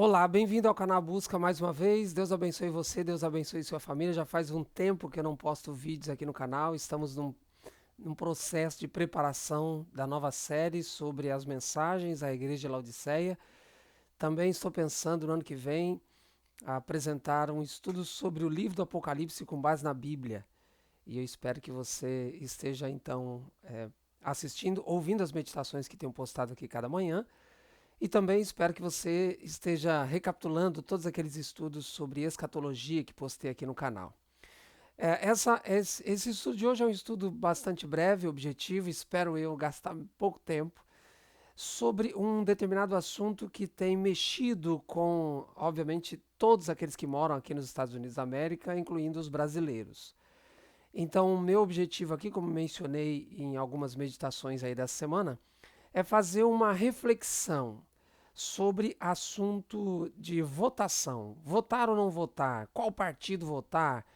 Olá, bem-vindo ao canal Busca mais uma vez. Deus abençoe você, Deus abençoe sua família. Já faz um tempo que eu não posto vídeos aqui no canal. Estamos num processo de preparação da nova série sobre as mensagens à Igreja de Laodiceia. Também estou pensando no ano que vem a apresentar um estudo sobre o livro do Apocalipse com base na Bíblia. E eu espero que você esteja então assistindo, ouvindo as meditações que tenho postado aqui cada manhã. E também espero que você esteja recapitulando todos aqueles estudos sobre escatologia que postei aqui no canal. Esse estudo de hoje é um estudo bastante breve, objetivo, espero eu gastar pouco tempo, sobre um determinado assunto que tem mexido com, obviamente, todos aqueles que moram aqui nos Estados Unidos da América, incluindo os brasileiros. Então, o meu objetivo aqui, como mencionei em algumas meditações aí dessa semana, é fazer uma reflexão sobre assunto de votação. Votar ou não votar? Qual partido votar?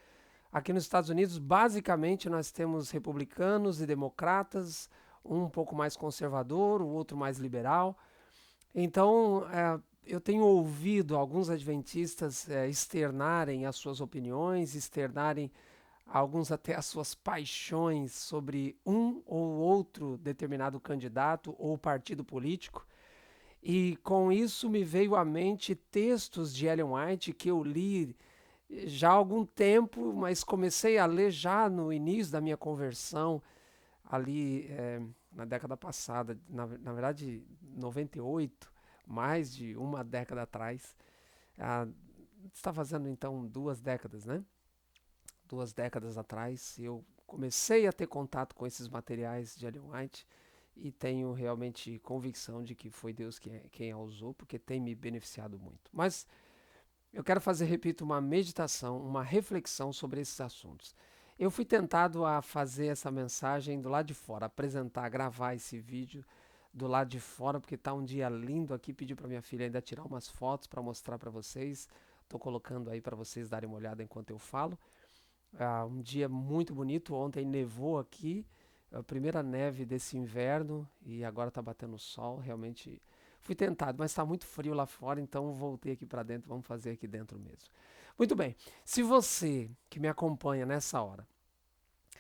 Aqui nos Estados Unidos, basicamente, nós temos republicanos e democratas, um pouco mais conservador, o outro mais liberal. Então, eu tenho ouvido alguns adventistas externarem as suas opiniões, externarem alguns até as suas paixões sobre um ou outro determinado candidato ou partido político. E com isso me veio à mente textos de Ellen White que eu li já há algum tempo, mas comecei a ler já no início da minha conversão, ali na década passada, na verdade 98, mais de uma década atrás. Ah, está fazendo então 2 décadas, né? 2 décadas atrás, eu comecei a ter contato com esses materiais de Ellen White e tenho realmente convicção de que foi Deus quem a usou, porque tem me beneficiado muito. Mas eu quero fazer, repito, uma meditação, uma reflexão sobre esses assuntos. Eu fui tentado a fazer essa mensagem do lado de fora, apresentar, gravar esse vídeo do lado de fora, porque está um dia lindo aqui. Pedi para minha filha ainda tirar umas fotos para mostrar para vocês. Estou colocando aí para vocês darem uma olhada enquanto eu falo. Um dia muito bonito. Ontem nevou aqui, a primeira neve desse inverno, e agora está batendo sol. Realmente fui tentado, mas está muito frio lá fora, então voltei aqui para dentro. Vamos fazer aqui dentro mesmo. Muito bem. Se você que me acompanha nessa hora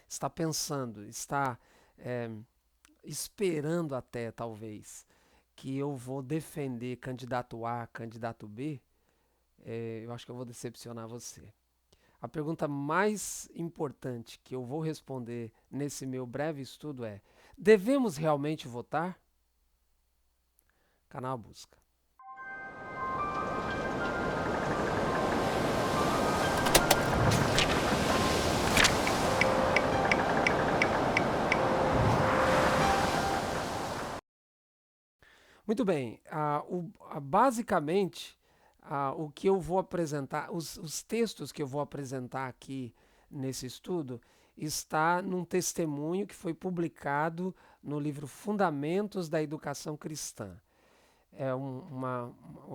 está pensando, está é, esperando até talvez que eu vou defender candidato A, candidato B, eu acho que eu vou decepcionar você. A pergunta mais importante que eu vou responder nesse meu breve estudo é: devemos realmente votar? Canal Busca. Muito bem, basicamente o que eu vou apresentar, os textos que eu vou apresentar aqui nesse estudo, está num testemunho que foi publicado no livro Fundamentos da Educação Cristã. É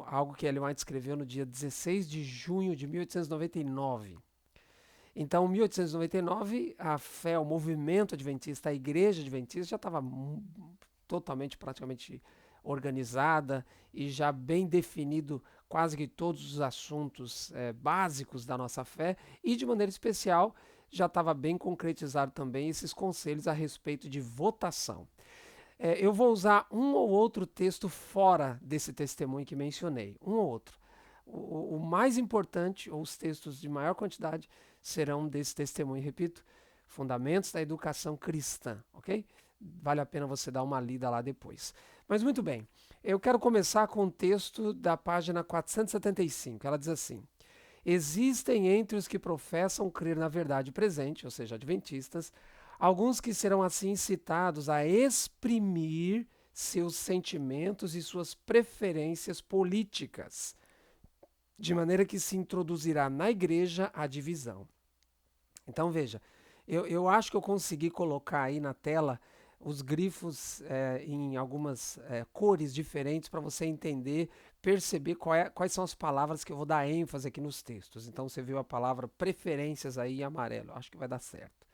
algo que Ellen White escreveu no dia 16 de junho de 1899. Então, em 1899, a fé, o movimento adventista, a igreja adventista já estava totalmente, praticamente organizada e já bem definido quase que todos os assuntos básicos da nossa fé, e de maneira especial já estava bem concretizado também esses conselhos a respeito de votação. Eu vou usar um ou outro texto fora desse testemunho que mencionei, um ou outro. O mais importante, ou os textos de maior quantidade, serão desse testemunho, repito, Fundamentos da Educação Cristã, ok? Vale a pena você dar uma lida lá depois. Mas muito bem, eu quero começar com o texto da página 475. Ela diz assim: existem entre os que professam crer na verdade presente, ou seja, adventistas, alguns que serão assim incitados a exprimir seus sentimentos e suas preferências políticas, de maneira que se introduzirá na igreja a divisão. Então veja, eu acho que eu consegui colocar aí na tela os grifos em algumas cores diferentes para você entender, perceber quais são as palavras que eu vou dar ênfase aqui nos textos. Então você viu a palavra preferências aí em amarelo, acho que vai dar certo.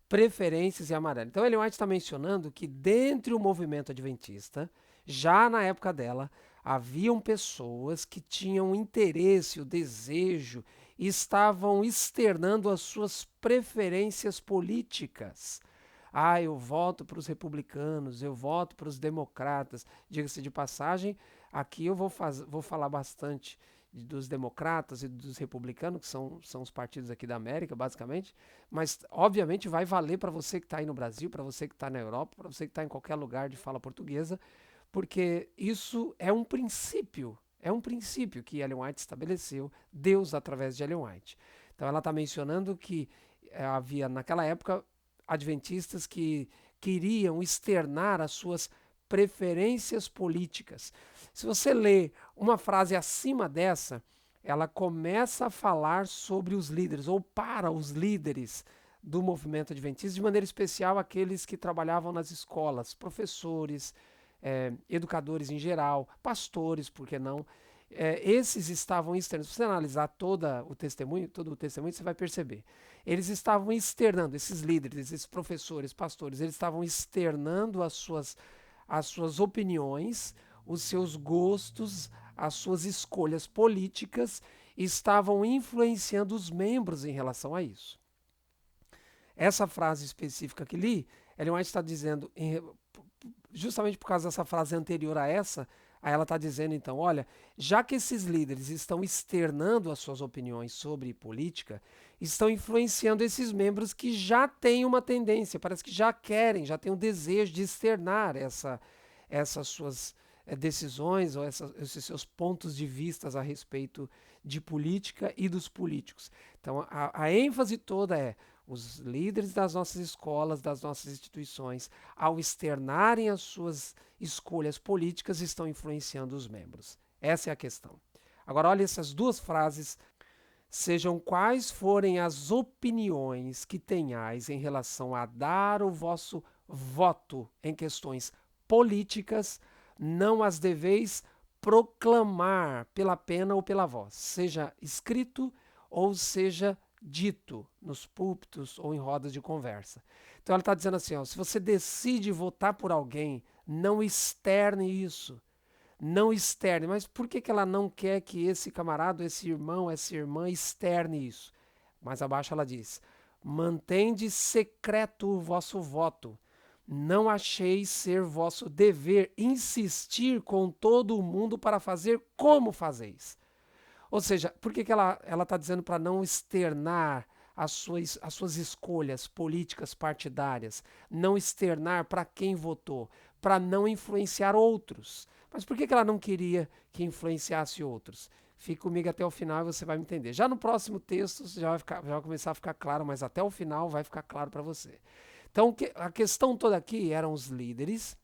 Preferências em amarelo. Então Ellen White está mencionando que dentro do movimento adventista, já na época dela, Haviam pessoas que tinham interesse, o desejo, e estavam externando as suas preferências políticas. Ah, eu voto para os republicanos, eu voto para os democratas. Diga-se de passagem, aqui eu vou falar bastante dos democratas e dos republicanos, que são os partidos aqui da América, basicamente, mas obviamente vai valer para você que está aí no Brasil, para você que está na Europa, para você que está em qualquer lugar de fala portuguesa, porque isso é um princípio que Ellen White estabeleceu, Deus através de Ellen White. Então ela está mencionando que havia naquela época adventistas que queriam externar as suas preferências políticas. Se você lê uma frase acima dessa, ela começa a falar sobre os líderes, ou para os líderes do movimento adventista, de maneira especial aqueles que trabalhavam nas escolas, professores, educadores em geral, pastores, por que não? Esses estavam externos. Se você analisar todo o testemunho, você vai perceber. Eles estavam externando, esses líderes, esses professores, pastores, eles estavam externando as suas opiniões, os seus gostos, as suas escolhas políticas, estavam influenciando os membros em relação a isso. Essa frase específica que li, Ellen White está dizendo, justamente por causa dessa frase anterior a essa, aí ela está dizendo então, olha, já que esses líderes estão externando as suas opiniões sobre política, estão influenciando esses membros que já têm uma tendência, parece que já querem, já têm um desejo de externar essas suas decisões ou esses seus pontos de vista a respeito de política e dos políticos. Então a ênfase toda é os líderes das nossas escolas, das nossas instituições, ao externarem as suas escolhas políticas, estão influenciando os membros. Essa é a questão. Agora, olha essas duas frases. Sejam quais forem as opiniões que tenhais em relação a dar o vosso voto em questões políticas, não as deveis proclamar pela pena ou pela voz, seja escrito ou seja dito nos púlpitos ou em rodas de conversa. Então ela está dizendo assim, ó, se você decide votar por alguém, não externe isso. Não externe. Mas por que ela não quer que esse camarada, esse irmão, essa irmã externe isso? Mais abaixo ela diz, mantende secreto o vosso voto. Não acheis ser vosso dever insistir com todo o mundo para fazer como fazeis. Ou seja, por que ela está dizendo para não externar as suas escolhas políticas partidárias, não externar para quem votou, para não influenciar outros? Mas por que ela não queria que influenciasse outros? Fique comigo até o final e você vai me entender. Já no próximo texto já vai começar a ficar claro, mas até o final vai ficar claro para você. Então a questão toda aqui eram os líderes,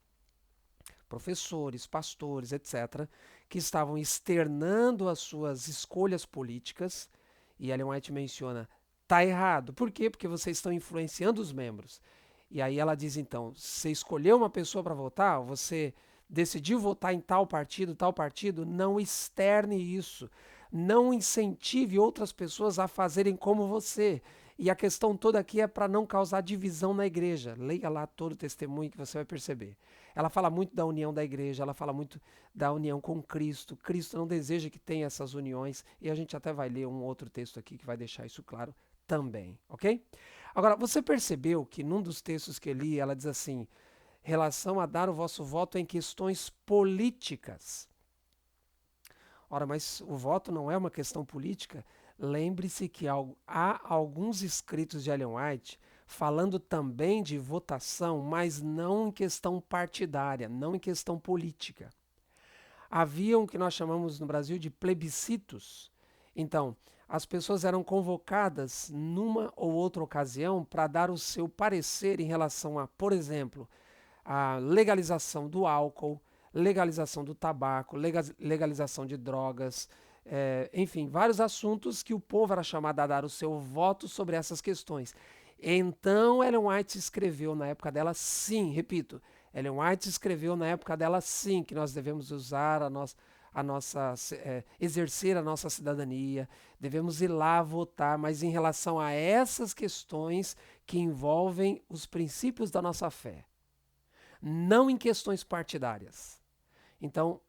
professores, pastores, etc., que estavam externando as suas escolhas políticas, e Ellen White menciona, tá errado. Por quê? Porque vocês estão influenciando os membros. E aí ela diz então, você escolheu uma pessoa para votar, você decidiu votar em tal partido, não externe isso. Não incentive outras pessoas a fazerem como você. E a questão toda aqui é para não causar divisão na igreja. Leia lá todo o testemunho que você vai perceber. Ela fala muito da união da igreja, ela fala muito da união com Cristo. Cristo não deseja que tenha essas uniões, e a gente até vai ler um outro texto aqui que vai deixar isso claro também, ok? Agora, você percebeu que num dos textos que eu li, ela diz assim, relação a dar o vosso voto em questões políticas. Ora, mas o voto não é uma questão política? Lembre-se que há alguns escritos de Ellen White falando também de votação, mas não em questão partidária, não em questão política. Havia o que nós chamamos no Brasil de plebiscitos. Então, as pessoas eram convocadas numa ou outra ocasião para dar o seu parecer em relação a, por exemplo, a legalização do álcool, legalização do tabaco, legalização de drogas, enfim, vários assuntos que o povo era chamado a dar o seu voto sobre essas questões. Então, Ellen White escreveu na época dela, sim, repito, Ellen White escreveu na época dela, sim, que nós devemos usar exercer a nossa cidadania, devemos ir lá votar, mas em relação a essas questões que envolvem os princípios da nossa fé, não em questões partidárias. Então,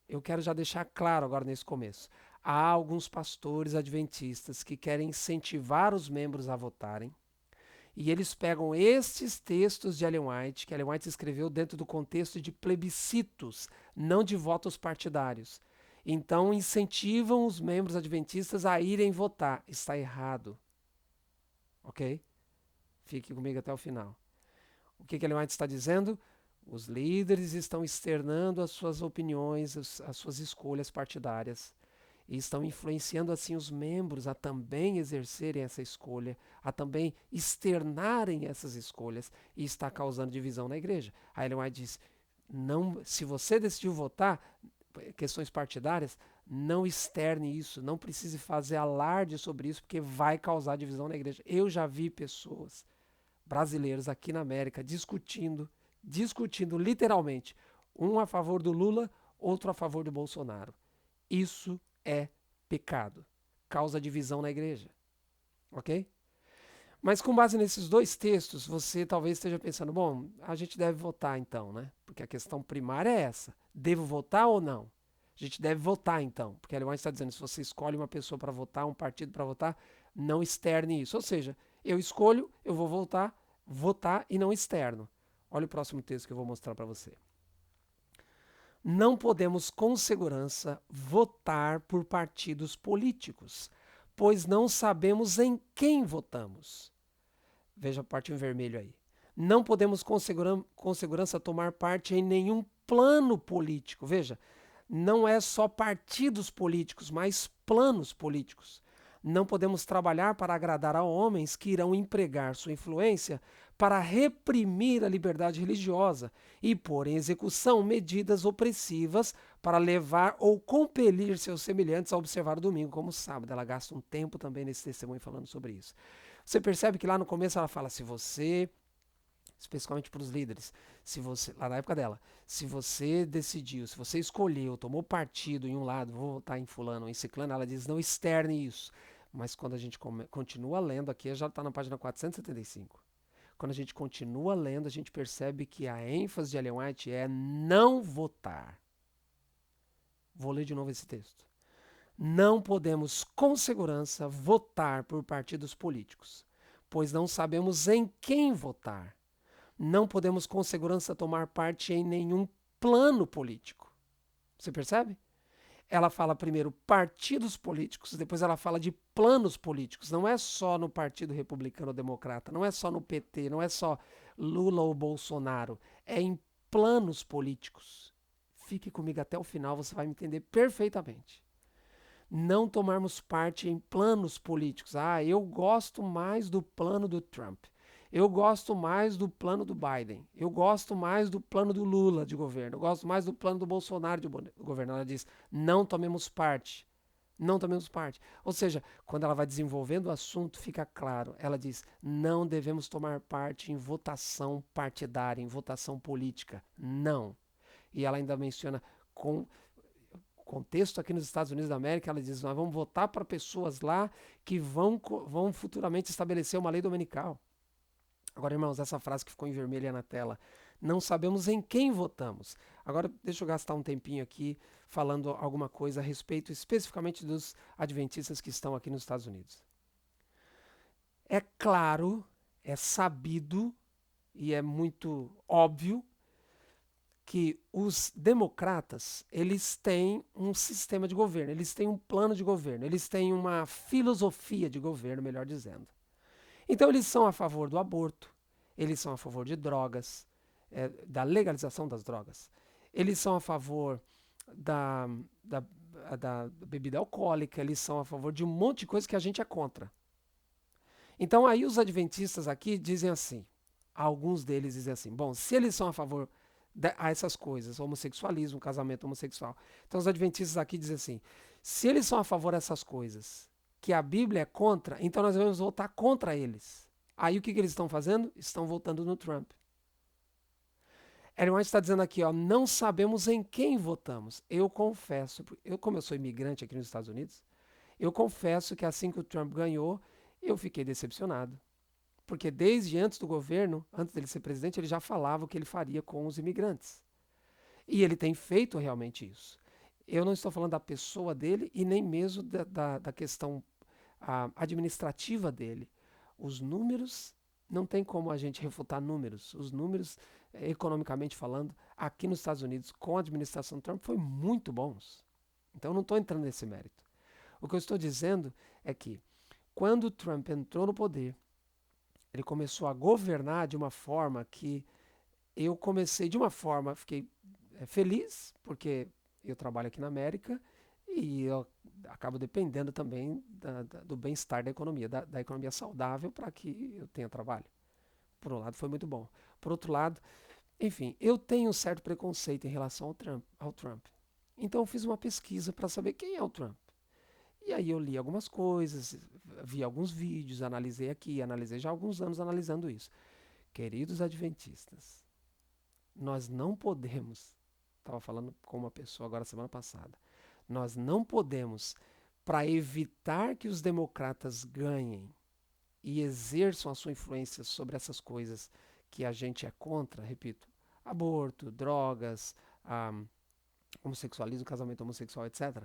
eu quero já deixar claro agora nesse começo. Há alguns pastores adventistas que querem incentivar os membros a votarem, e eles pegam estes textos de Ellen White, que Ellen White escreveu dentro do contexto de plebiscitos, não de votos partidários. Então incentivam os membros adventistas a irem votar. Está errado. Ok? Fique comigo até o final. O que Ellen White está dizendo? Os líderes estão externando as suas opiniões, as suas escolhas partidárias e estão influenciando assim os membros a também exercerem essa escolha, a também externarem essas escolhas e está causando divisão na igreja. A Ellen White diz, não, se você decidiu votar questões partidárias, não externe isso, não precise fazer alarde sobre isso, porque vai causar divisão na igreja. Eu já vi pessoas brasileiros aqui na América discutindo literalmente, um a favor do Lula, outro a favor do Bolsonaro. Isso é pecado, causa divisão na igreja, ok? Mas com base nesses dois textos, você talvez esteja pensando, bom, a gente deve votar então, né? Porque a questão primária é essa, devo votar ou não? A gente deve votar então, porque a Ellen White está dizendo, se você escolhe uma pessoa para votar, um partido para votar, não externe isso. Ou seja, eu escolho, eu vou votar e não externo. Olha o próximo texto que eu vou mostrar para você. Não podemos com segurança votar por partidos políticos, pois não sabemos em quem votamos. Veja a parte em vermelho aí. Não podemos com segurança tomar parte em nenhum plano político. Veja, não é só partidos políticos, mas planos políticos. Não podemos trabalhar para agradar a homens que irão empregar sua influência para reprimir a liberdade religiosa e pôr em execução medidas opressivas para levar ou compelir seus semelhantes a observar o domingo como sábado. Ela gasta um tempo também nesse testemunho falando sobre isso. Você percebe que lá no começo ela fala, se você, especificamente para os líderes, se você, lá na época dela, se você decidiu, se você escolheu, tomou partido em um lado, vou votar em fulano ou em ciclano, ela diz, não externe isso. Mas quando a gente continua lendo aqui, já está na página 475. Quando a gente continua lendo, a gente percebe que a ênfase de Ellen White é não votar. Vou ler de novo esse texto. Não podemos com segurança votar por partidos políticos, pois não sabemos em quem votar. Não podemos com segurança tomar parte em nenhum plano político. Você percebe? Ela fala primeiro partidos políticos, depois ela fala de planos políticos. Não é só no Partido Republicano ou Democrata, não é só no PT, não é só Lula ou Bolsonaro. É em planos políticos. Fique comigo até o final, você vai me entender perfeitamente. Não tomarmos parte em planos políticos. Ah, eu gosto mais do plano do Trump. Eu gosto mais do plano do Biden. Eu gosto mais do plano do Lula de governo. Eu gosto mais do plano do Bolsonaro de governo. Ela diz: não tomemos parte. Não tomemos parte. Ou seja, quando ela vai desenvolvendo o assunto, fica claro. Ela diz: não devemos tomar parte em votação partidária, em votação política. Não. E ela ainda menciona com contexto aqui nos Estados Unidos da América, ela diz: nós vamos votar para pessoas lá que vão futuramente estabelecer uma lei dominical. Agora, irmãos, essa frase que ficou em vermelho na tela, não sabemos em quem votamos. Agora, deixa eu gastar um tempinho aqui falando alguma coisa a respeito especificamente dos adventistas que estão aqui nos Estados Unidos. É claro, é sabido e é muito óbvio que os democratas, eles têm um sistema de governo, eles têm um plano de governo, eles têm uma filosofia de governo, melhor dizendo. Então eles são a favor do aborto, eles são a favor de drogas, da legalização das drogas, eles são a favor da, da, da bebida alcoólica, eles são a favor de um monte de coisa que a gente é contra. Então aí os adventistas aqui dizem assim, alguns deles dizem assim, bom, se eles são a favor a essas coisas, homossexualismo, casamento homossexual. Então os adventistas aqui dizem assim, se eles são a favor dessas coisas, que a Bíblia é contra, então nós devemos votar contra eles. Aí o que eles estão fazendo? Estão votando no Trump. Ellen White está dizendo aqui, ó, não sabemos em quem votamos. Eu confesso, como eu sou imigrante aqui nos Estados Unidos, eu confesso que assim que o Trump ganhou, eu fiquei decepcionado. Porque desde antes do governo, antes dele ser presidente, ele já falava o que ele faria com os imigrantes. E ele tem feito realmente isso. Eu não estou falando da pessoa dele e nem mesmo da questão administrativa dele. Os números, não tem como a gente refutar números. Os números, economicamente falando, aqui nos Estados Unidos, com a administração Trump, foi muito bons. Então eu não estou entrando nesse mérito. O que eu estou dizendo é que quando o Trump entrou no poder, ele começou a governar de uma forma que eu comecei de uma forma, fiquei feliz, porque eu trabalho aqui na América e eu acabo dependendo também do bem-estar da economia, da economia saudável para que eu tenha trabalho. Por um lado, foi muito bom. Por outro lado, enfim, eu tenho um certo preconceito em relação ao Trump. Então, eu fiz uma pesquisa para saber quem é o Trump. E aí eu li algumas coisas, vi alguns vídeos, analisei aqui, analisei já há alguns anos analisando isso. Queridos adventistas, nós não podemos, estava falando com uma pessoa agora semana passada, nós não podemos, para evitar que os democratas ganhem e exerçam a sua influência sobre essas coisas que a gente é contra, repito, aborto, drogas, ah, homossexualismo, casamento homossexual, etc.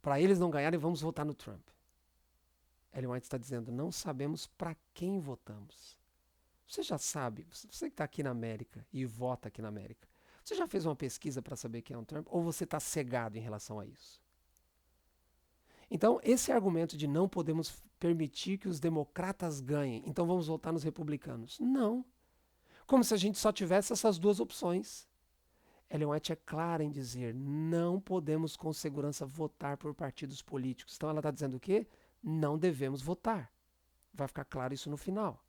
Para eles não ganharem, vamos votar no Trump. Ellen White está dizendo, não sabemos para quem votamos. Você já sabe, você que está aqui na América e vota aqui na América, você já fez uma pesquisa para saber quem é o Trump ou você está cegado em relação a isso? Então, esse argumento de não podemos permitir que os democratas ganhem, então vamos votar nos republicanos. Não. Como se a gente só tivesse essas duas opções. Ellen White é clara em dizer, não podemos com segurança votar por partidos políticos. Então ela está dizendo o quê? Não devemos votar. Vai ficar claro isso no final.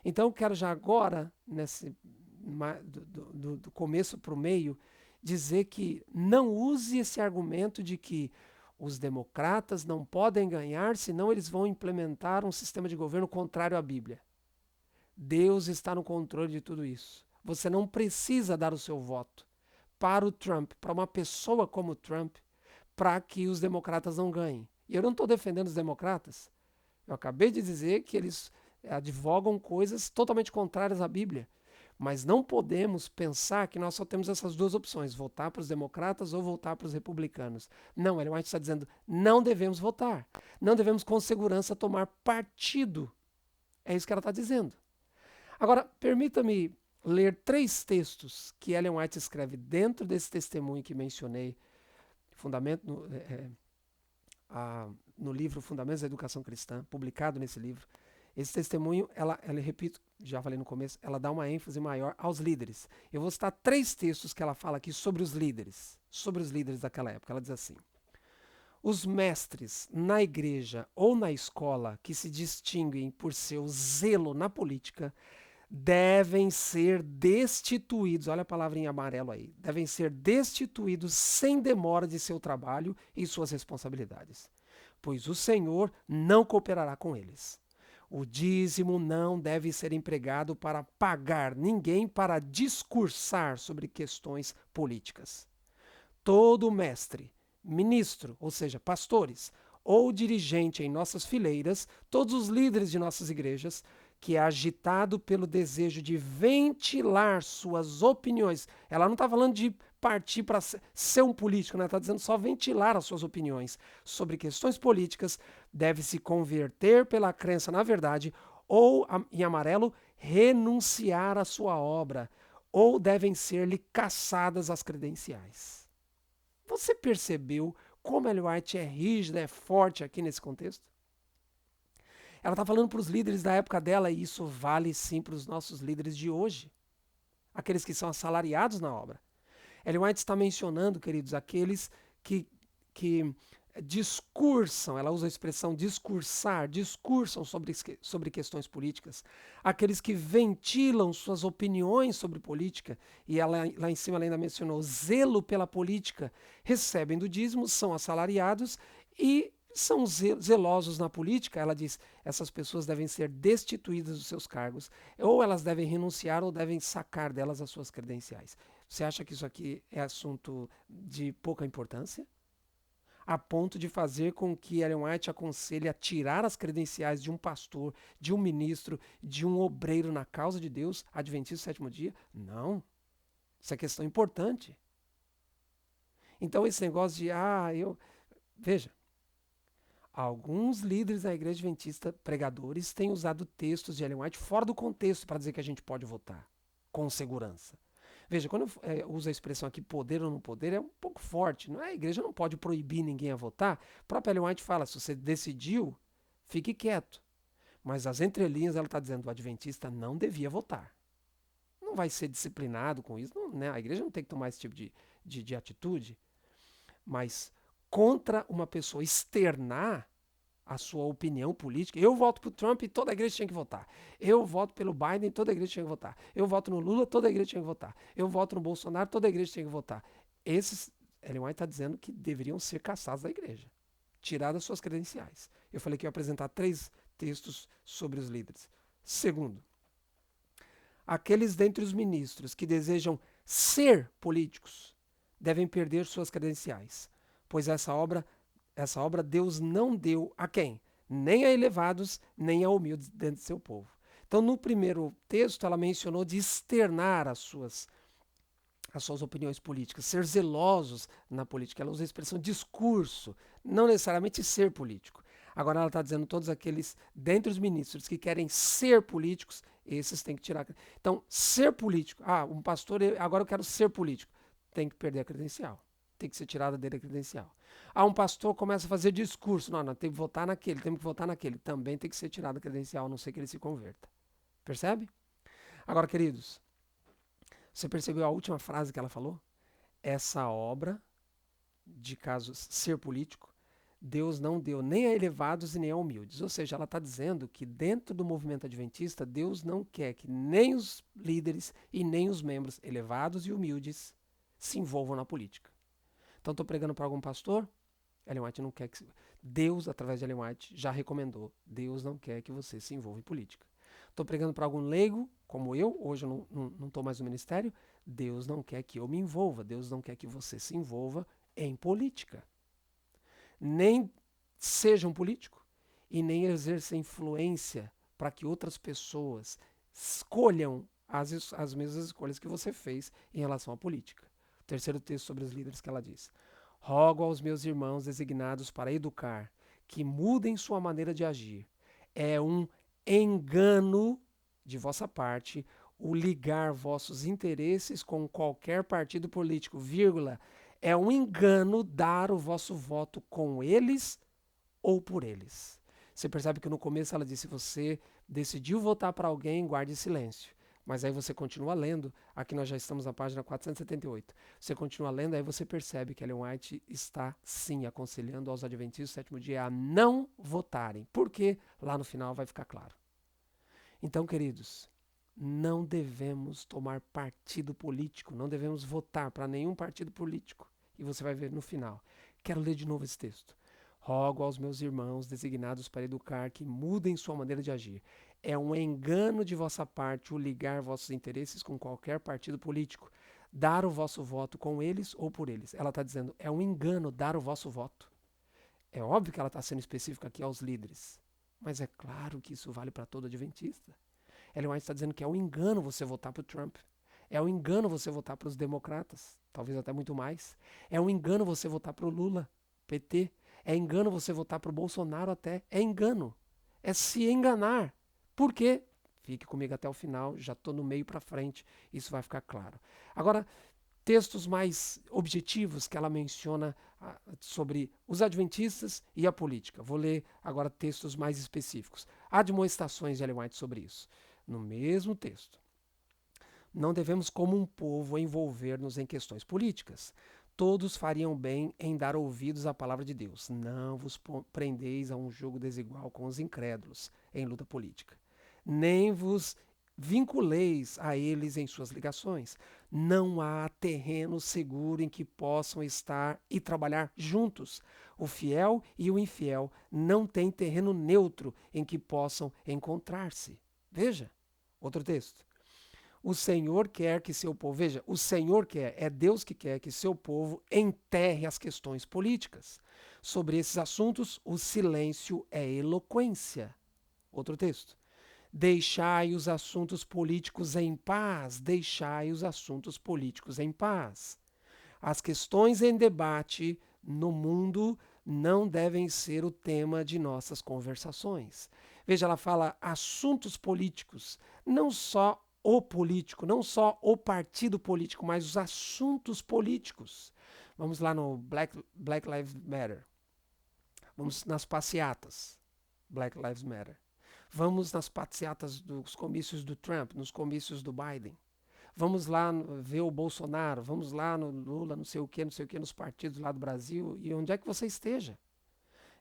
Então eu quero já agora, do começo para o meio, dizer que não use esse argumento de que os democratas não podem ganhar, senão eles vão implementar um sistema de governo contrário à Bíblia. Deus está no controle de tudo isso. Você não precisa dar o seu voto para o Trump, para uma pessoa como o Trump, para que os democratas não ganhem. E eu não estou defendendo os democratas. Eu acabei de dizer que eles advogam coisas totalmente contrárias à Bíblia. Mas não podemos pensar que nós só temos essas duas opções, votar para os democratas ou votar para os republicanos. Não, Ellen White está dizendo, não devemos votar. Não devemos com segurança tomar partido. É isso que ela está dizendo. Agora, permita-me ler 3 textos que Ellen White escreve dentro desse testemunho que mencionei, fundamento no livro Fundamentos da Educação Cristã, publicado nesse livro. Esse testemunho, ela repito, já falei no começo, ela dá uma ênfase maior aos líderes. Eu vou citar 3 textos que ela fala aqui sobre os líderes daquela época. Ela diz assim: os mestres na igreja ou na escola que se distinguem por seu zelo na política devem ser destituídos, olha a palavra em amarelo aí, devem ser destituídos sem demora de seu trabalho e suas responsabilidades, pois o Senhor não cooperará com eles. O dízimo não deve ser empregado para pagar ninguém para discursar sobre questões políticas. Todo mestre, ministro, ou seja, pastores, ou dirigente em nossas fileiras, todos os líderes de nossas igrejas, que é agitado pelo desejo de ventilar suas opiniões. Ela não está falando de partir para ser um político, né? Está dizendo só ventilar as suas opiniões sobre questões políticas, deve se converter pela crença na verdade, ou, em amarelo, renunciar à sua obra, ou devem ser-lhe cassadas as credenciais. Você percebeu como Ellen White é rígida, é forte aqui nesse contexto? Ela está falando para os líderes da época dela e isso vale sim para os nossos líderes de hoje, aqueles que são assalariados na obra. Ellen White está mencionando, queridos, aqueles que discursam, ela usa a expressão discursam sobre questões políticas, aqueles que ventilam suas opiniões sobre política, e ela, lá em cima ela ainda mencionou zelo pela política, recebem do dízimo, são assalariados e são zelosos na política. Ela diz, essas pessoas devem ser destituídas dos seus cargos, ou elas devem renunciar ou devem sacar delas as suas credenciais. Você acha que isso aqui é assunto de pouca importância? A ponto de fazer com que Ellen White aconselhe a tirar as credenciais de um pastor, de um ministro, de um obreiro na causa de Deus, adventista do sétimo dia? Não. Isso é questão importante. Então esse negócio de, veja, alguns líderes da Igreja Adventista, pregadores, têm usado textos de Ellen White fora do contexto para dizer que a gente pode votar com segurança. Veja, quando eu uso a expressão aqui poder ou não poder, é um pouco forte. Não é? A igreja não pode proibir ninguém a votar. O próprio Ellen White fala, se você decidiu, fique quieto. Mas as entrelinhas ela está dizendo que o adventista não devia votar. Não vai ser disciplinado com isso. Não, né? A igreja não tem que tomar esse tipo de atitude. Mas contra uma pessoa externar a sua opinião política. Eu voto pro Trump e toda a igreja tinha que votar. Eu voto pelo Biden, toda a igreja tinha que votar. Eu voto no Lula, toda a igreja tinha que votar. Eu voto no Bolsonaro, toda a igreja tinha que votar. Esses, Ellen White está dizendo que deveriam ser caçados da igreja, tiradas suas credenciais. Eu falei que ia apresentar 3 textos sobre os líderes. Segundo, aqueles dentre os ministros que desejam ser políticos devem perder suas credenciais, pois essa obra Deus não deu a quem? Nem a elevados, nem a humildes dentro de seu povo. Então, no primeiro texto, ela mencionou de externar as suas opiniões políticas, ser zelosos na política. Ela usa a expressão discurso, não necessariamente ser político. Agora ela está dizendo todos aqueles, dentre os ministros que querem ser políticos, esses têm que tirar. Então, ser político, um pastor, agora eu quero ser político, tem que perder a credencial. Tem que ser tirada dele a credencial. Um pastor começa a fazer discurso, não, tem que votar naquele, tem que votar naquele, também tem que ser tirada a credencial, a não ser que ele se converta. Percebe? Agora, queridos, você percebeu a última frase que ela falou? Essa obra, de caso ser político, Deus não deu nem a elevados e nem a humildes. Ou seja, ela está dizendo que dentro do movimento adventista, Deus não quer que nem os líderes e nem os membros elevados e humildes se envolvam na política. Então, estou pregando para algum pastor, Ellen White não quer que... Deus, através de Ellen White, já recomendou. Deus não quer que você se envolva em política. Estou pregando para algum leigo, como eu, hoje eu não estou mais no ministério, Deus não quer que eu me envolva. Deus não quer que você se envolva em política. Nem seja um político e nem exerça influência para que outras pessoas escolham as mesmas escolhas que você fez em relação à política. O terceiro texto sobre os líderes que ela diz. Rogo aos meus irmãos designados para educar, que mudem sua maneira de agir. É um engano de vossa parte o ligar vossos interesses com qualquer partido político, vírgula. É um engano dar o vosso voto com eles ou por eles. Você percebe que no começo ela disse, se você decidiu votar para alguém, guarde silêncio. Mas aí você continua lendo, aqui nós já estamos na página 478. Você continua lendo, aí você percebe que Ellen White está sim aconselhando aos adventistas do sétimo dia a não votarem. Porque lá no final vai ficar claro. Então, queridos, não devemos tomar partido político, não devemos votar para nenhum partido político. E você vai ver no final. Quero ler de novo esse texto. Rogo aos meus irmãos designados para educar que mudem sua maneira de agir. É um engano de vossa parte o ligar vossos interesses com qualquer partido político. Dar o vosso voto com eles ou por eles. Ela está dizendo, é um engano dar o vosso voto. É óbvio que ela está sendo específica aqui aos líderes. Mas é claro que isso vale para todo adventista. Ellen White está dizendo que é um engano você votar para o Trump. É um engano você votar para os democratas. Talvez até muito mais. É um engano você votar para o Lula, PT. É engano você votar para o Bolsonaro até. É engano. É se enganar. Por quê? Fique comigo até o final, já estou no meio para frente, isso vai ficar claro. Agora, textos mais objetivos que ela menciona sobre os adventistas e a política. Vou ler agora textos mais específicos. Admoestações de Ellen White sobre isso. No mesmo texto. Não devemos, como um povo, envolver-nos em questões políticas. Todos fariam bem em dar ouvidos à palavra de Deus. Não vos prendeis a um jogo desigual com os incrédulos em luta política. Nem vos vinculeis a eles em suas ligações. Não há terreno seguro em que possam estar e trabalhar juntos. O fiel e o infiel não têm terreno neutro em que possam encontrar-se. Veja, outro texto. O Senhor quer que seu povo, veja, o Senhor quer, é Deus que quer que seu povo enterre as questões políticas. Sobre esses assuntos, o silêncio é eloquência. Outro texto. Deixai os assuntos políticos em paz, deixai os assuntos políticos em paz. As questões em debate no mundo não devem ser o tema de nossas conversações. Veja, ela fala assuntos políticos, não só o político, não só o partido político, mas os assuntos políticos. Vamos lá no Black Lives Matter. Vamos nas passeatas. Black Lives Matter. Vamos nas passeatas dos comícios do Trump, nos comícios do Biden. Vamos lá ver o Bolsonaro, vamos lá no Lula, não sei o que, nos partidos lá do Brasil e onde é que você esteja.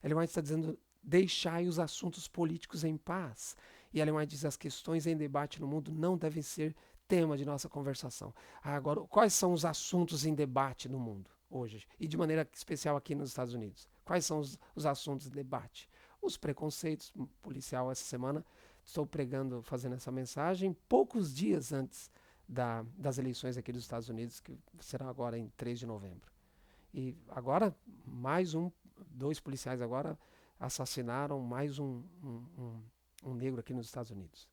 Ellen White está dizendo, deixai os assuntos políticos em paz. E Ellen White diz, as questões em debate no mundo não devem ser tema de nossa conversação. Agora, quais são os assuntos em debate no mundo hoje? E de maneira especial aqui nos Estados Unidos. Quais são os assuntos em debate? Os preconceitos policial essa semana. Estou pregando, fazendo essa mensagem poucos dias antes das eleições aqui dos Estados Unidos, que será agora em 3 de novembro. E agora, dois policiais agora assassinaram mais um negro aqui nos Estados Unidos.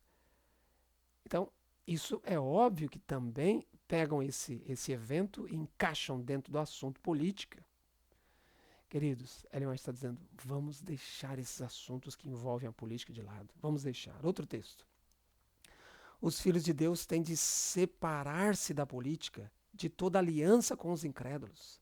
Então, isso é óbvio que também pegam esse evento e encaixam dentro do assunto política. Queridos, Ellen White está dizendo, vamos deixar esses assuntos que envolvem a política de lado. Vamos deixar. Outro texto. Os filhos de Deus têm de separar-se da política, de toda aliança com os incrédulos.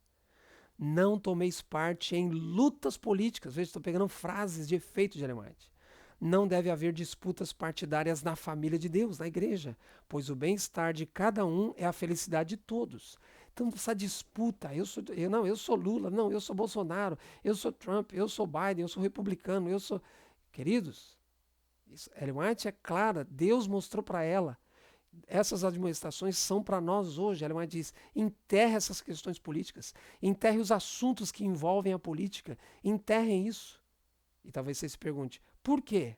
Não tomeis parte em lutas políticas. Veja, estou pegando frases de efeito de Ellen White. Não deve haver disputas partidárias na família de Deus, na igreja, pois o bem-estar de cada um é a felicidade de todos. Então, essa disputa, eu sou Lula, não, eu sou Bolsonaro, eu sou Trump, eu sou Biden, eu sou republicano, eu sou... Queridos, Ellen White é clara, Deus mostrou para ela. Essas administrações são para nós hoje. Ellen White diz, enterre essas questões políticas, enterre os assuntos que envolvem a política, enterrem isso. E talvez você se pergunte, por quê?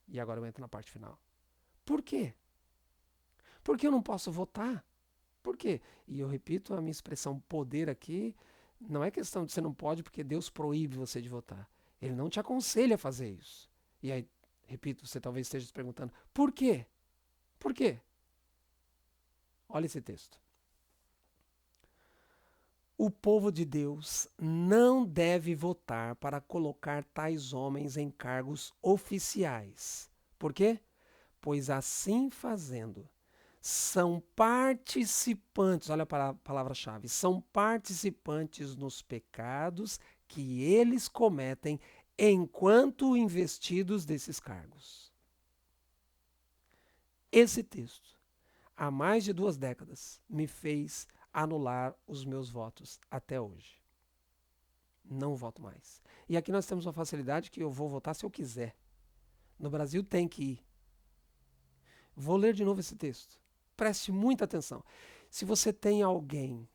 E agora eu entro na parte final. Por quê? Por que eu não posso votar? Por quê? E eu repito, a minha expressão poder aqui não é questão de você não pode porque Deus proíbe você de votar. Ele não te aconselha a fazer isso. E aí, repito, você talvez esteja se perguntando, por quê? Por quê? Olha esse texto. O povo de Deus não deve votar para colocar tais homens em cargos oficiais. Por quê? Pois assim fazendo, são participantes, olha a palavra-chave, são participantes nos pecados que eles cometem enquanto investidos desses cargos. Esse texto, há mais de 2 décadas, me fez anular os meus votos até hoje. Não voto mais. E aqui nós temos uma facilidade que eu vou votar se eu quiser. No Brasil tem que ir. Vou ler de novo esse texto. Preste muita atenção. Se você tem alguém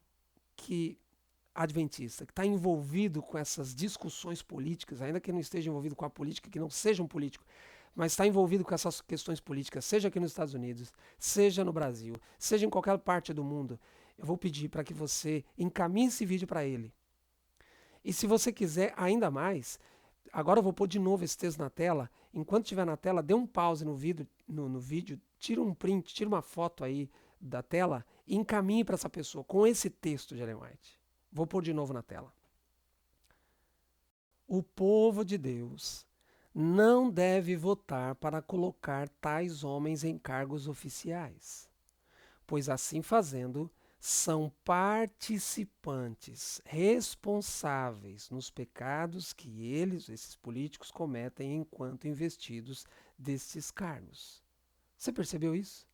adventista, que está envolvido com essas discussões políticas, ainda que não esteja envolvido com a política, que não seja um político, mas está envolvido com essas questões políticas, seja aqui nos Estados Unidos, seja no Brasil, seja em qualquer parte do mundo, eu vou pedir para que você encaminhe esse vídeo para ele. E se você quiser ainda mais, agora eu vou pôr de novo esse texto na tela. Enquanto estiver na tela, dê um pause no vídeo, tira um print, tira uma foto aí da tela e encaminhe para essa pessoa com esse texto de Ellen White. Vou pôr de novo na tela. O povo de Deus não deve votar para colocar tais homens em cargos oficiais, pois assim fazendo, são participantes responsáveis nos pecados que esses políticos, cometem enquanto investidos destes cargos. Você percebeu isso?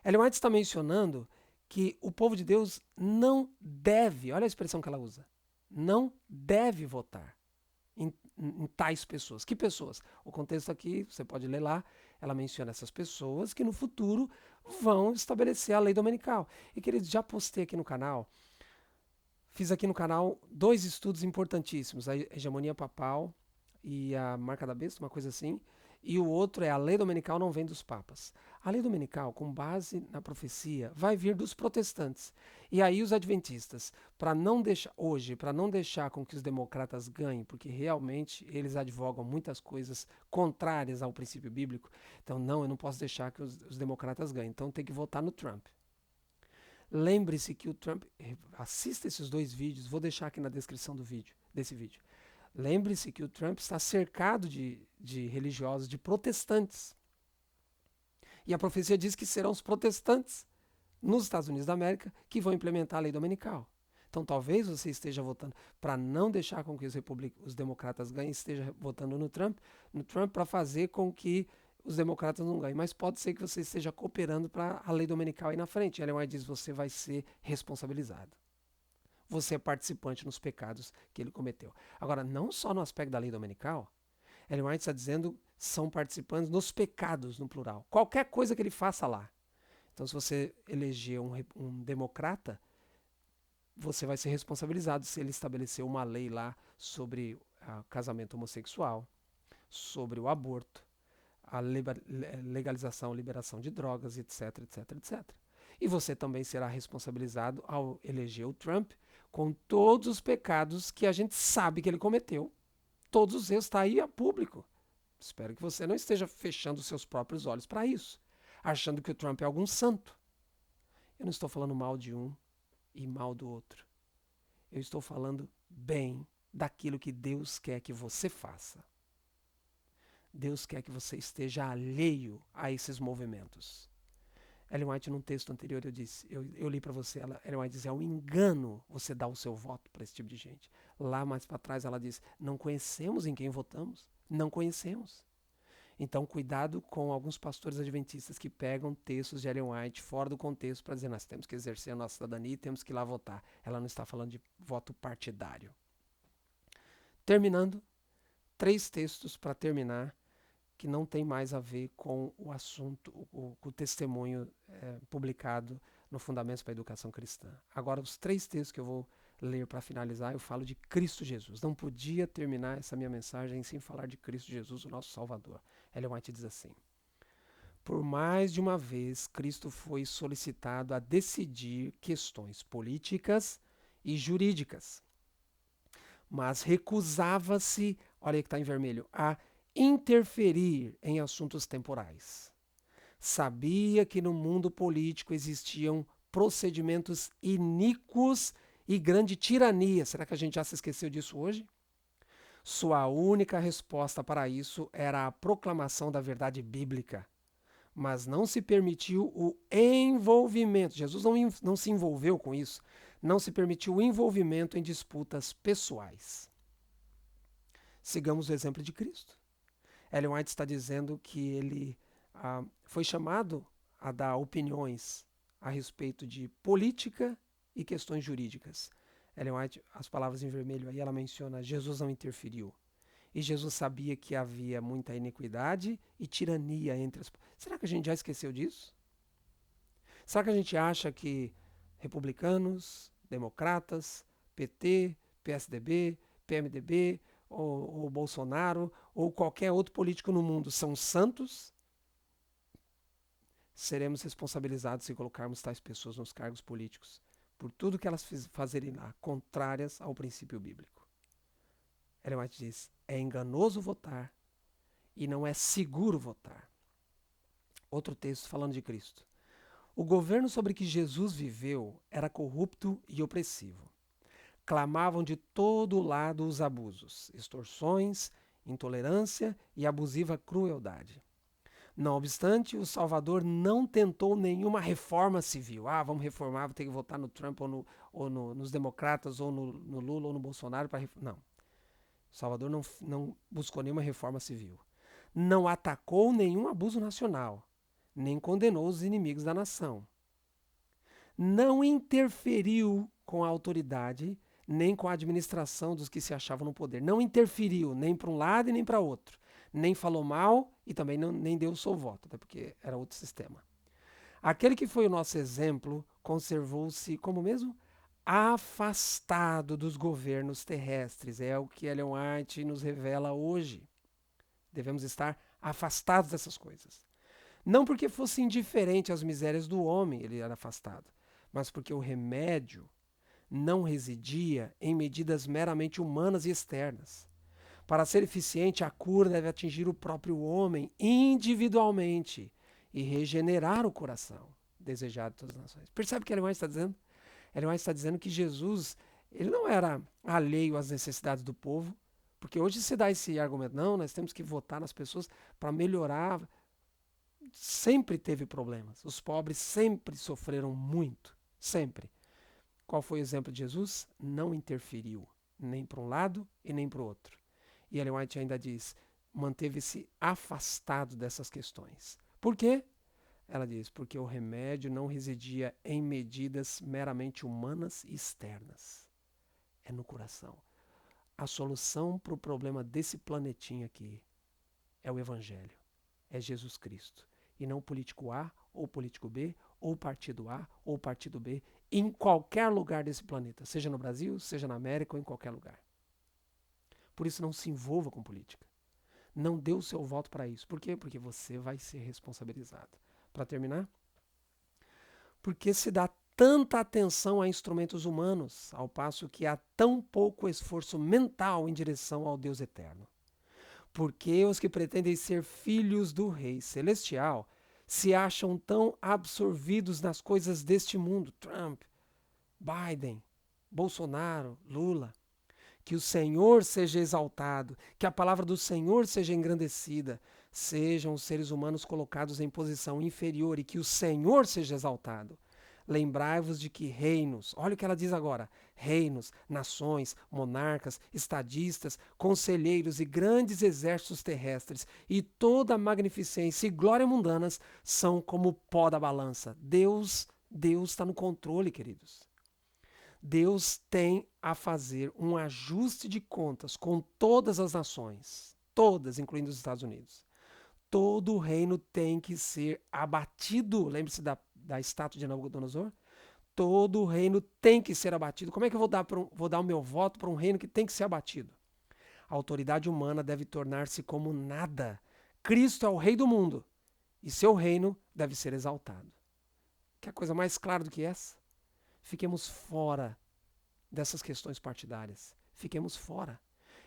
Ellen White está mencionando que o povo de Deus não deve, olha a expressão que ela usa, não deve votar em tais pessoas. Que pessoas? O contexto aqui, você pode ler lá, ela menciona essas pessoas que no futuro vão estabelecer a lei dominical. E queridos, já postei aqui no canal, fiz aqui no canal 2 estudos importantíssimos, a hegemonia papal e a marca da besta, uma coisa assim, e o outro é a lei dominical não vem dos papas. A lei dominical, com base na profecia, vai vir dos protestantes. E aí os adventistas, para não deixar com que os democratas ganhem, porque realmente eles advogam muitas coisas contrárias ao princípio bíblico, então eu não posso deixar que os democratas ganhem, então tem que votar no Trump. Lembre-se que o Trump... Assista esses 2 vídeos, vou deixar aqui na descrição desse vídeo. Lembre-se que o Trump está cercado de religiosos, de protestantes. E a profecia diz que serão os protestantes nos Estados Unidos da América que vão implementar a lei dominical. Então talvez você esteja votando para não deixar com que os democratas ganhem, esteja votando no Trump para fazer com que os democratas não ganhem. Mas pode ser que você esteja cooperando para a lei dominical aí na frente. Ellen White diz: você vai ser responsabilizado. Você é participante nos pecados que ele cometeu. Agora, não só no aspecto da lei dominical, Ellen White está dizendo são participantes nos pecados, no plural. Qualquer coisa que ele faça lá. Então, se você eleger um democrata, você vai ser responsabilizado se ele estabelecer uma lei lá sobre casamento homossexual, sobre o aborto, a legalização, liberação de drogas, etc, etc, etc. E você também será responsabilizado ao eleger o Trump com todos os pecados que a gente sabe que ele cometeu. Todos os erros, está aí a público. Espero que você não esteja fechando os seus próprios olhos para isso, achando que o Trump é algum santo. Eu não estou falando mal de um e mal do outro. Eu estou falando bem daquilo que Deus quer que você faça. Deus quer que você esteja alheio a esses movimentos. Ellen White, num texto anterior, eu li para você, Ellen White diz: é um engano você dar o seu voto para esse tipo de gente. Lá mais para trás ela diz: não conhecemos em quem votamos. Não conhecemos. Então, cuidado com alguns pastores adventistas que pegam textos de Ellen White fora do contexto para dizer: nós temos que exercer a nossa cidadania e temos que ir lá votar. Ela não está falando de voto partidário. Terminando, 3 textos para terminar, que não tem mais a ver com o assunto, com o testemunho publicado no Fundamentos para a Educação Cristã. Agora, os 3 textos que eu vou ler para finalizar, eu falo de Cristo Jesus. Não podia terminar essa minha mensagem sem falar de Cristo Jesus, o nosso Salvador. Ellen White diz assim: por mais de uma vez, Cristo foi solicitado a decidir questões políticas e jurídicas, mas recusava-se, olha aí que está em vermelho, a interferir em assuntos temporais. Sabia que no mundo político existiam procedimentos iníquos e grande tirania. Será que a gente já se esqueceu disso hoje? Sua única resposta para isso era a proclamação da verdade bíblica. Mas não se permitiu o envolvimento. Jesus não se envolveu com isso. Não se permitiu o envolvimento em disputas pessoais. Sigamos o exemplo de Cristo. Ellen White está dizendo que ele foi chamado a dar opiniões a respeito de política e questões jurídicas. Ellen White, as palavras em vermelho aí, ela menciona: Jesus não interferiu. E Jesus sabia que havia muita iniquidade e tirania entre as... Será que a gente já esqueceu disso? Será que a gente acha que republicanos, democratas, PT, PSDB, PMDB, ou Bolsonaro, ou qualquer outro político no mundo são santos? Seremos responsabilizados se colocarmos tais pessoas nos cargos políticos por tudo que elas fazerem lá, contrárias ao princípio bíblico. Ellen White diz: é enganoso votar e não é seguro votar. Outro texto falando de Cristo. O governo sobre que Jesus viveu era corrupto e opressivo. Clamavam de todo lado os abusos, extorsões, intolerância e abusiva crueldade. Não obstante, o Salvador não tentou nenhuma reforma civil. Vamos reformar, vou ter que votar no Trump nos democratas, ou no Lula ou no Bolsonaro. Não. O Salvador não buscou nenhuma reforma civil. Não atacou nenhum abuso nacional, nem condenou os inimigos da nação. Não interferiu com a autoridade, nem com a administração dos que se achavam no poder. Não interferiu nem para um lado e nem para outro. Nem falou mal e também nem deu o seu voto, até porque era outro sistema. Aquele que foi o nosso exemplo conservou-se como mesmo? Afastado dos governos terrestres. É o que Ellen White nos revela hoje. Devemos estar afastados dessas coisas. Não porque fosse indiferente às misérias do homem, ele era afastado, mas porque o remédio não residia em medidas meramente humanas e externas. Para ser eficiente, a cura deve atingir o próprio homem individualmente e regenerar o coração. desejado de todas as nações. Percebe o que Ellen White está dizendo? Ellen White está dizendo que Jesus, ele não era alheio às necessidades do povo, porque hoje se dá esse argumento, não, nós temos que votar nas pessoas para melhorar. Sempre teve problemas. Os pobres sempre sofreram muito, sempre. Qual foi o exemplo de Jesus? Não interferiu, nem para um lado e nem para o outro. E Ellen White ainda diz, manteve-se afastado dessas questões. Por quê? Ela diz, porque o remédio não residia em medidas meramente humanas e externas. É no coração. A solução para o problema desse planetinha aqui é o Evangelho. É Jesus Cristo. E não o político A, ou o político B, ou o partido A, ou o partido B, em qualquer lugar desse planeta. Seja no Brasil, seja na América ou em qualquer lugar. Por isso não se envolva com política. Não dê o seu voto para isso. Por quê? Porque você vai ser responsabilizado. Para terminar, porque se dá tanta atenção a instrumentos humanos, ao passo que há tão pouco esforço mental em direção ao Deus eterno. Porque os que pretendem ser filhos do Rei Celestial se acham tão absorvidos nas coisas deste mundo, Trump, Biden, Bolsonaro, Lula, que o Senhor seja exaltado, que a palavra do Senhor seja engrandecida, sejam os seres humanos colocados em posição inferior e que o Senhor seja exaltado. Lembrai-vos de que reinos, olha o que ela diz agora, reinos, nações, monarcas, estadistas, conselheiros e grandes exércitos terrestres e toda a magnificência e glória mundanas são como pó da balança. Deus está no controle, queridos. Deus tem a fazer um ajuste de contas com todas as nações, todas, incluindo os Estados Unidos. Todo o reino tem que ser abatido. Lembre-se da estátua de Nabucodonosor? Todo o reino tem que ser abatido. Como é que eu vou dar o meu voto para um reino que tem que ser abatido? A autoridade humana deve tornar-se como nada. Cristo é o rei do mundo e seu reino deve ser exaltado. Quer coisa mais clara do que essa? Fiquemos fora dessas questões partidárias. Fiquemos fora.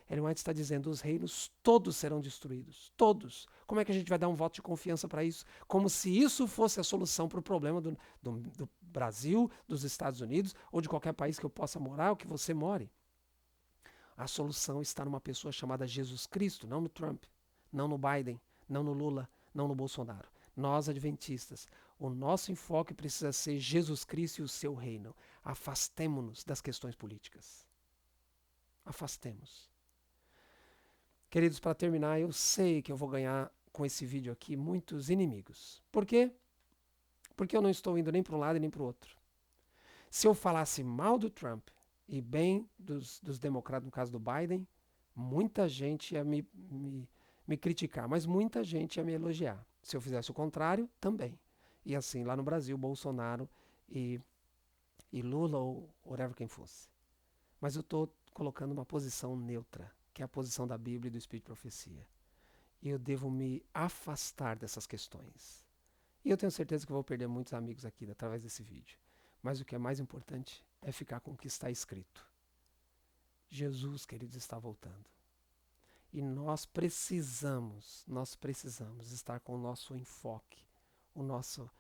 Ellen White está dizendo, os reinos todos serão destruídos. Todos. Como é que a gente vai dar um voto de confiança para isso? Como se isso fosse a solução para o problema do Brasil, dos Estados Unidos, ou de qualquer país que eu possa morar, ou que você more. A solução está numa pessoa chamada Jesus Cristo, não no Trump, não no Biden, não no Lula, não no Bolsonaro. Nós, adventistas, o nosso enfoque precisa ser Jesus Cristo e o seu reino. Afastemo-nos das questões políticas. Afastemos. Queridos, para terminar, eu sei que eu vou ganhar com esse vídeo aqui muitos inimigos. Por quê? Porque eu não estou indo nem para um lado e nem para o outro. Se eu falasse mal do Trump e bem dos democratas, no caso do Biden, muita gente ia me criticar, mas muita gente ia me elogiar. Se eu fizesse o contrário, também. E assim, lá no Brasil, Bolsonaro e Lula ou whatever quem fosse. Mas eu estou colocando uma posição neutra, que é a posição da Bíblia e do Espírito de Profecia. E eu devo me afastar dessas questões. E eu tenho certeza que eu vou perder muitos amigos aqui através desse vídeo. Mas o que é mais importante é ficar com o que está escrito. Jesus, queridos, está voltando. E nós precisamos estar com o nosso enfoque, o nosso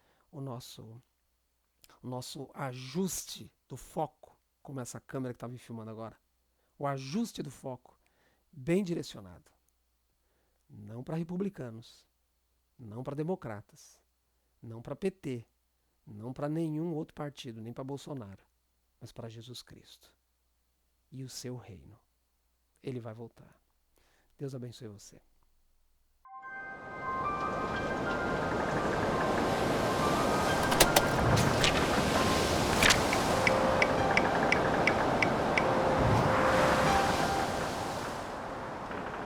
ajuste do foco, como essa câmera que está me filmando agora. O ajuste do foco bem direcionado. Não para republicanos, não para democratas, não para PT, não para nenhum outro partido, nem para Bolsonaro, mas para Jesus Cristo e o seu reino. Ele vai voltar. Deus abençoe você.